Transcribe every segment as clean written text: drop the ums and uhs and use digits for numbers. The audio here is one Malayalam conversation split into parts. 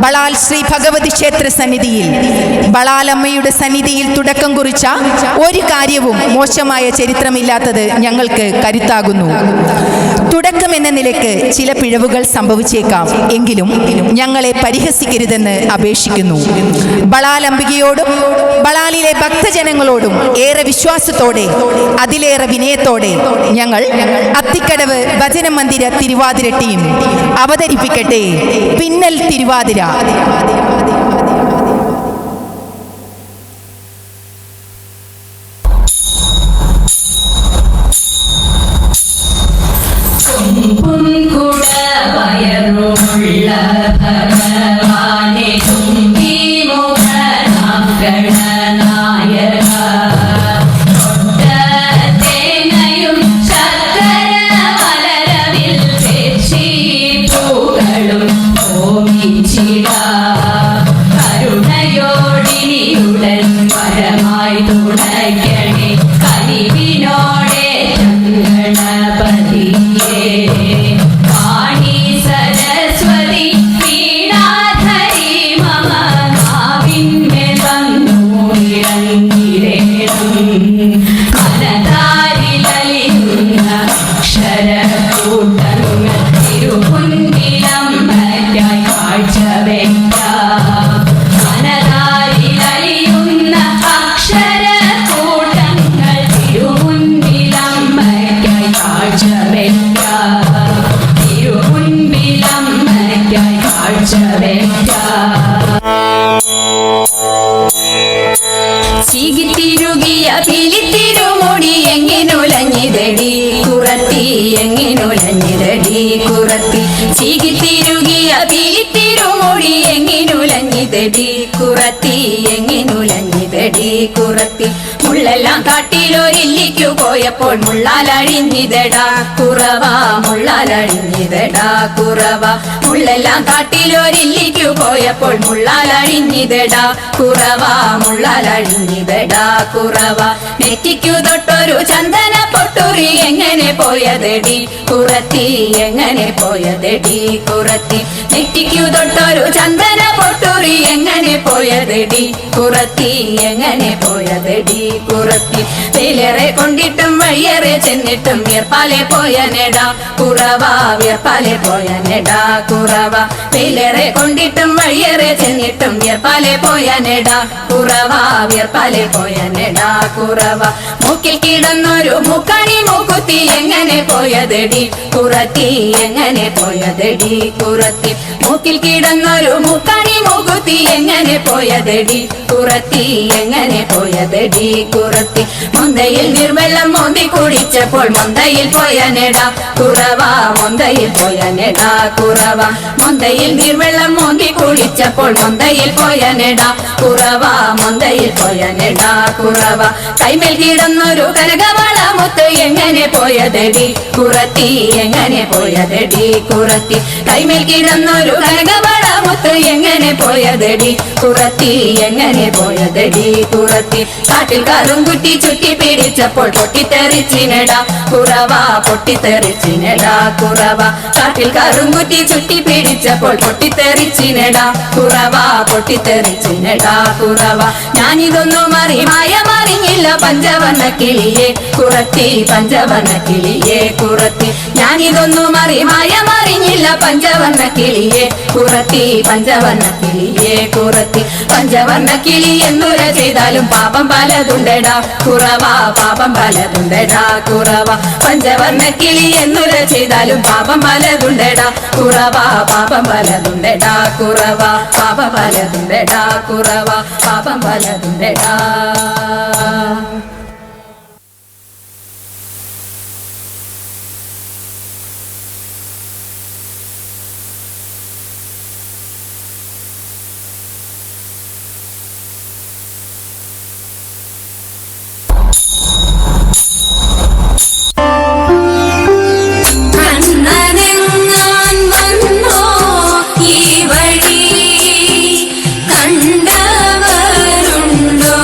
ബളാൽ ശ്രീ ഭഗവതി ക്ഷേത്ര സന്നിധിയിൽ ബളാലമ്മയുടെ സന്നിധിയിൽ തുടക്കം കുറിച്ച ഒരു കാര്യവും മോശമായ ചരിത്രമില്ലാത്തത് ഞങ്ങൾക്ക് കരുത്താകുന്നു. തുടക്കമെന്ന നിലയ്ക്ക് ചില പിഴവുകൾ സംഭവിച്ചേക്കാം, എങ്കിലും ഞങ്ങളെ പരിഹസിക്കരുതെന്ന് അപേക്ഷിക്കുന്നു. ബളാലംബികയോടും ബളാലിലെ ഭക്തജനങ്ങളോടും ഏറെ വിശ്വാസത്തോടെ അതിലേറെ വിനയത്തോടെ ഞങ്ങൾ അത്തിക്കടവ് ഭജന മന്ദിര തിരുവാതിര ടീം അവതരിപ്പിക്കട്ടെ പിന്നൽ തിരുവാതിര. ചീകിത്തിരുകിയ പിലിത്തിരുമുടി എങ്ങിനുലഞ്ഞിതടി കുറത്തി, എങ്ങിനുലഞ്ഞിതടി കുറത്തി. ചീകിത്തിരുകിയ പിലിത്തിരുമുടി എങ്ങിനുലഞ്ഞിതടി കുറത്തി, എങ്ങിനുലഞ്ഞിതടി കുറത്തി. മുള്ളെല്ലാം കാട്ടിലൊരില്ലിക്കു പോയപ്പോൾ മുള്ളാലഴിഞ്ഞിതടാ കുറവ, മുള്ളാലഴിഞ്ഞിതടാ കുറവ. മുള്ളെല്ലാം കാട്ടിലൊരില്ലിക്കു പോയപ്പോൾ മുള്ളാലഴിഞ്ഞിതടാ കുറവ, മുള്ളാലഴിഞ്ഞിതടാ കുറവ. നെറ്റിക്കു തൊട്ടൊരു ചന്ദന പൊട്ടുറി എങ്ങനെ പോയതടി കുറത്തി, എങ്ങനെ പോയതടി കുറത്തി. നെറ്റിക്കു തൊട്ടൊരു ചന്ദന പൊട്ടുറി എങ്ങനെ പോയതടി കുറത്തി, എങ്ങനെ പോയതടി കുറത്തി. വെയിലേറെ കൊണ്ടിട്ടും വഴിയേറെ ചെന്നിട്ടും വിയർപ്പാലെ പോയ നെടാ കുറവ, വിയർപ്പാലെ പോയ നെടാ കുറവ. വെയിലേറെ കൊണ്ടിട്ടും വഴിയേറെ ചെന്നിട്ടും വിയർപ്പാലെ പോയ നെടാ കുറവ, വിയർപ്പാലെ പോയ നെടാ കുറവ. മൂക്കിൽ കിടന്നൊരു മൂക്കണി മൂക്കുത്തി എങ്ങനെ പോയതടി കുറത്തി, എങ്ങനെ പോയതടി കുറത്തി. മൂക്കിൽ കിടന്നൊരു മൂക്കണി മൂക്കുത്തി എങ്ങനെ പോയതടി കുറത്തി, എങ്ങനെ പോയതടി കുറത്തി. മൊന്തയിൽ നിർവെള്ളം മോന്തി കുടിച്ചപ്പോൾ മൊന്തയിൽ പോയ നെടാ കുറവ, മൊന്തയിൽ പോയ നെടാ കുറവ. മൊന്തയിൽ നിർവെള്ളം മോന്തി കുടിച്ചപ്പോൾ മൊന്തയിൽ പോയ നെടാ കുറവ, മൊന്തയിൽ പോയ നെടാ കുറവ. കൈമേൽ കിടന്നൊരു കനകവള മുത്ത് എങ്ങനെ പോയതടി കുറത്തി, എങ്ങനെ പോയതടി കുറത്തി. കൈമേൽ കിടന്നൊരു കനകവള മുത്ത് എങ്ങനെ പോയതടി കുറത്തി, എങ്ങനെ പോയതടി കുറത്തി. കാട്ടിൽ കറുംകുറ്റി ചുറ്റി പിടിച്ചപ്പോൾ പൊട്ടിത്തെറിച്ചിനടാ കുറവ, പൊട്ടിത്തെറിച്ചിനടാ കുറവ. കാട്ടിൽ കറുംകുറ്റി ചുറ്റി പിടിച്ചപ്പോൾ പൊട്ടിത്തെറിച്ചിനടാ കുറവ, പൊട്ടിത്തെറിച്ചിനടാ കുറവ. ഞാനിതൊന്നും മറിഞ്ഞില്ല പഞ്ചവർണ്ണ കിളിയെ കുറത്തി, പഞ്ചവർണ്ണ കിളിയെ കുറത്തി. ഞാനിതൊന്നും മറിഞ്ഞില്ല പഞ്ചവർണ്ണ കിളിയെ കുറത്തി, പഞ്ചവർണ്ണ കിളിയെ കുറത്തി. പഞ്ചവർണ്ണ കിളി എന്നുര ചെയ്താലും പാപം പലതുണ്ടടാ കുറവ, പാപം പലതുണ്ടടാ കുറവ. പഞ്ചവർണ്ണ കിളി എന്നുര ചെയ്താലും പാപം പലതുണ്ടടാ കുറവ, പാപം പലതുണ്ടടാ കുറവ. പാപം പലതുണ്ടടാ കുറവ, പാപം പലതുണ്ടടാ. കണ്ടവരുണ്ടോ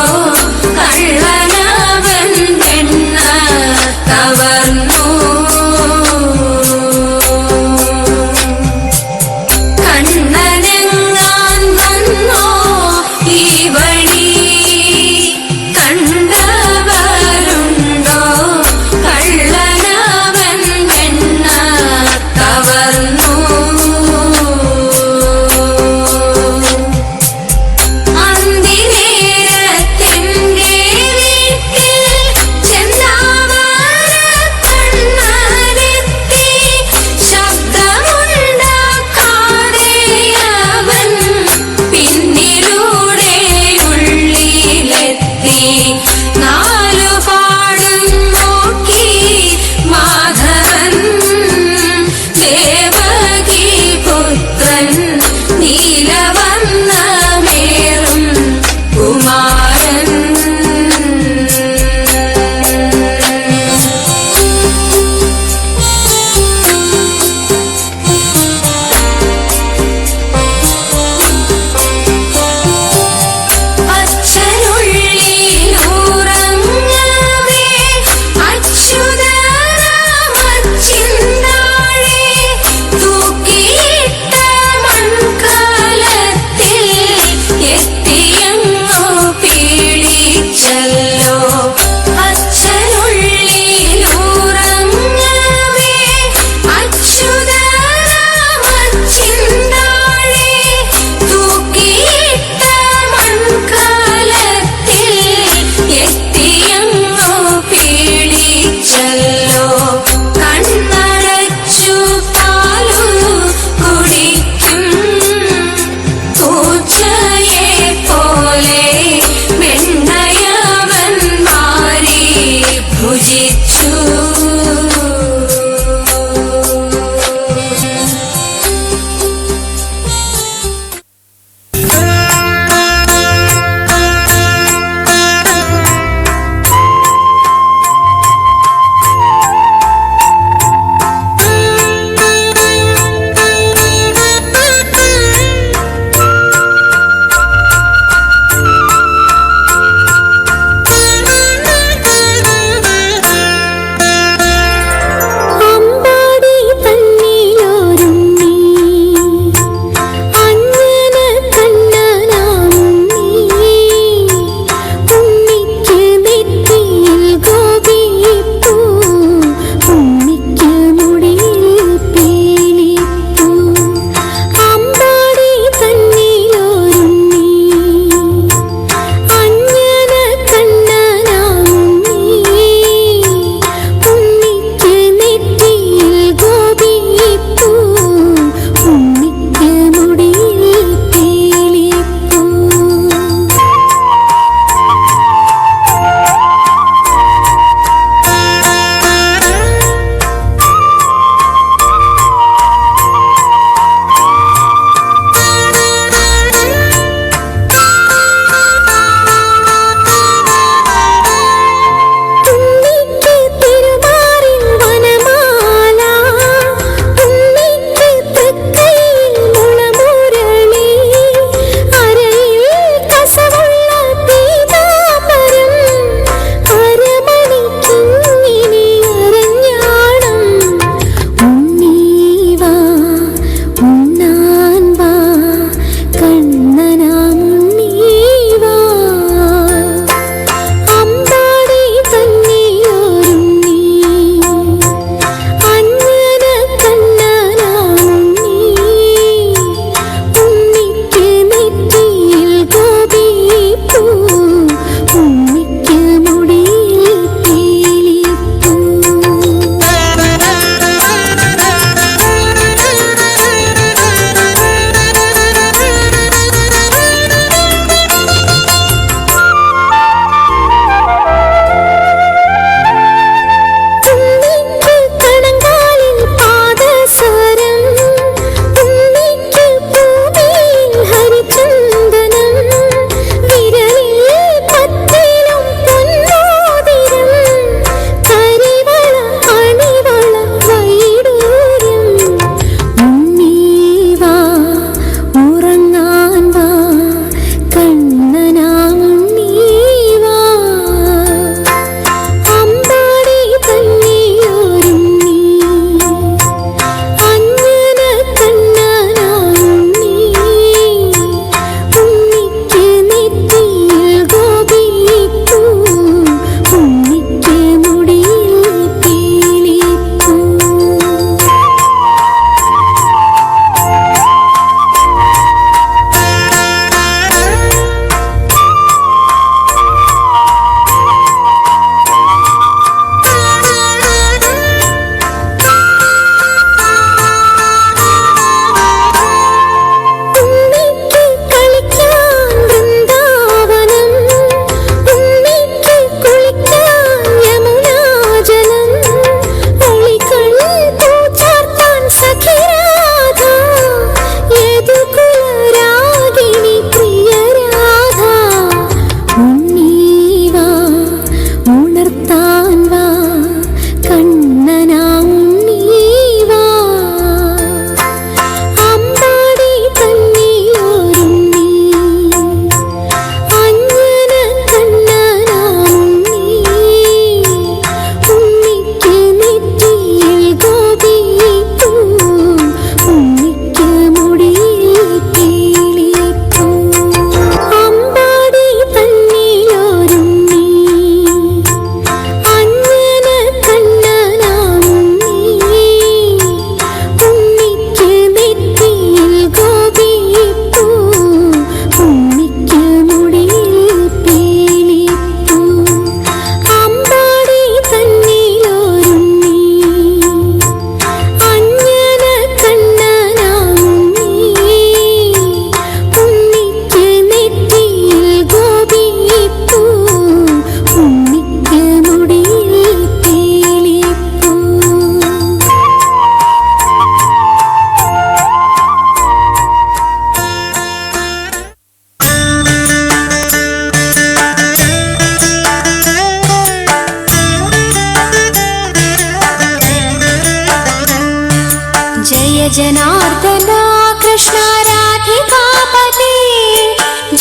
जनार्दना कृष्ण राधिकापते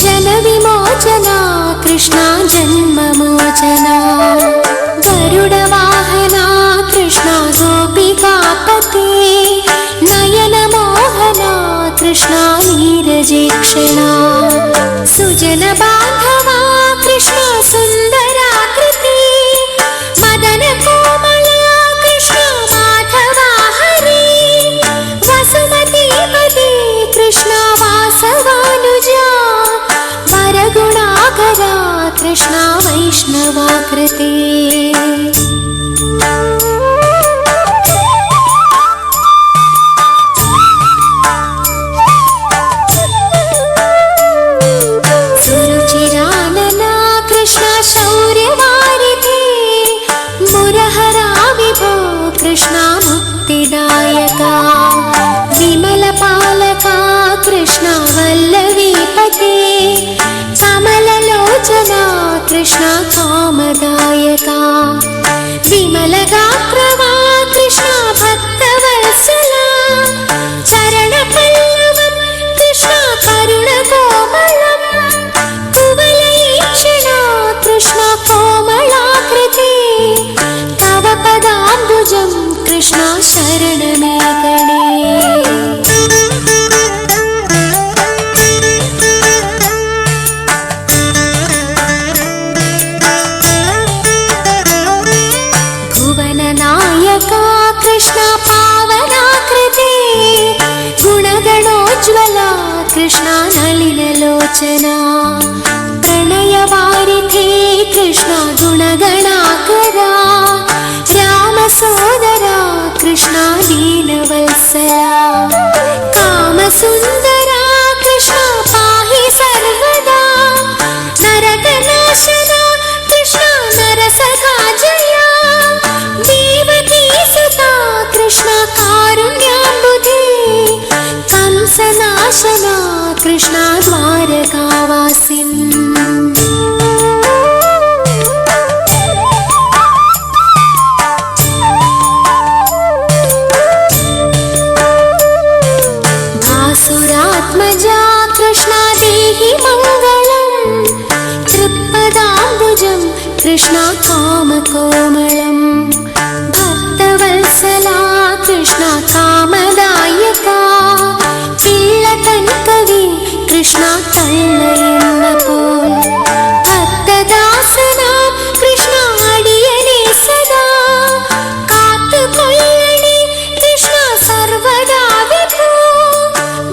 जनविमोचना कृष्ण जन्ममोचना गरुडवाहना कृष्ण गोपिकापते नयनमोहना कृष्ण नीरजेक्षणा सुजनबान्धवा कृष्ण सुन्दराकृति मदनकोमला कृष्ण माधवा हरे वसुमतीपते कृष्ण वासवानुजा वरगुणाकरा कृष्ण वैष्णवाकृते सुरुचिरानना कृष्ण शौर्यवारिधे मुरहरा विभो कृष्ण मुक्तिदायका विमलपालका कृष्ण वल्लवीपते कमललोचना कृष्ण कामदायका विमलगात्रवा कृष्ण भक्तवत्सला चरणपल्लवं कृष्ण करुणकोमलं कुवलयीक्षणा कृष्ण कोमलाकृते तव पदाम्बुजं कृष्ण शरणमे गणे भुवननायका कृष्ण पावनाकृते गुणगणोज्ज्वला कृष्ण नलिनलोचना प्रणयवारिधे कृष्ण गुणगणाकरा रामसोदरा कृष्ण दीनवत्सला कामसुन्दरा कृष्ण पाहि सर्वदा नरकनाशना कृष्ण नरसखा जया देवकीसुता कृष्ण कारुण्याम्बुधे कंसनाशना कृष्ण द्वारकावासिन् भासुरात्मजा कृष्ण देहि मङ्गलम् तृप्पदाम्बुजं कृष्ण कामकोमलम् भक्तवत्सला कृष्ण कामदायका पिळ्ळकन्कवि कृष्ण तळ्ळयन्नपोल भक्तदासना कृष्ण अडियने सदा कात्तुकोळ्ळणे कृष्ण सर्वदा विभो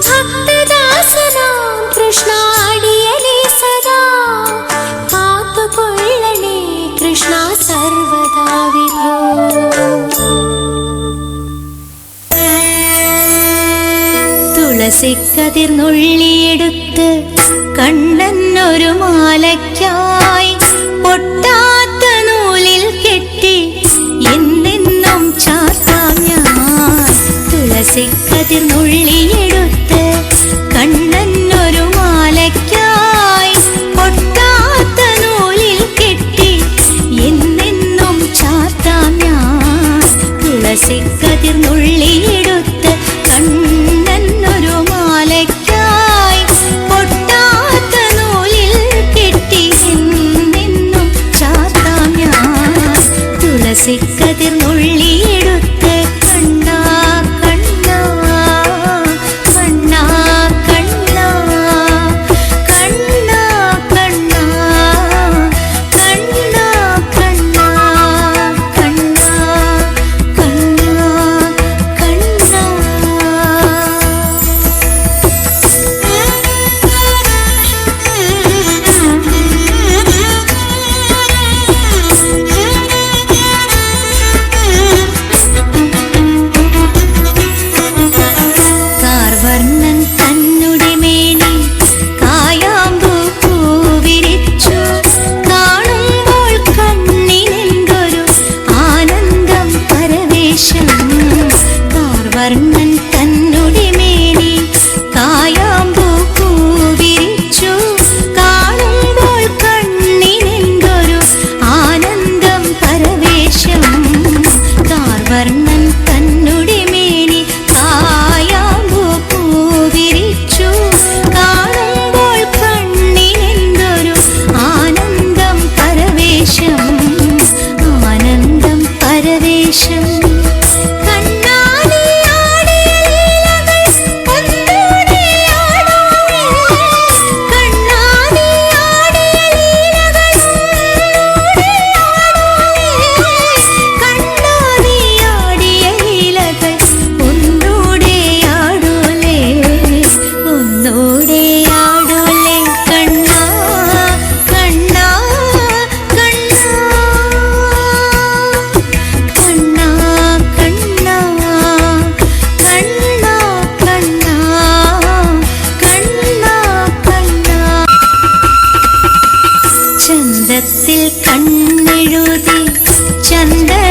भक्तदासना कृष्ण अडियने सदा कात्तुकोळ्ळणे कृष्ण सर्वदा विभो തുളസിക്കതിർന്നുള്ളിയെടുത്ത് കണ്ണനൊരു മാലയ്ക്കായി പൊട്ടാത്ത നൂലിൽ കെട്ടി എന്നെന്നും ചാർത്താം ഞാൻ തുളസിക്കതിർന്നുള്ളിയെടുത്ത് കണ്ണനൊരു മാലയ്ക്കായി പൊട്ടാത്ത നൂലിൽ കെട്ടി എന്നെന്നും ചാർത്താം ഞാൻ തുളസിക്കതിർന്നുള്ളിയെടുത്ത് കണ്ണനൊരു മാലയ്ക്കായി പൊട്ടാത്ത നൂലിൽ കെട്ടി ചന്ദന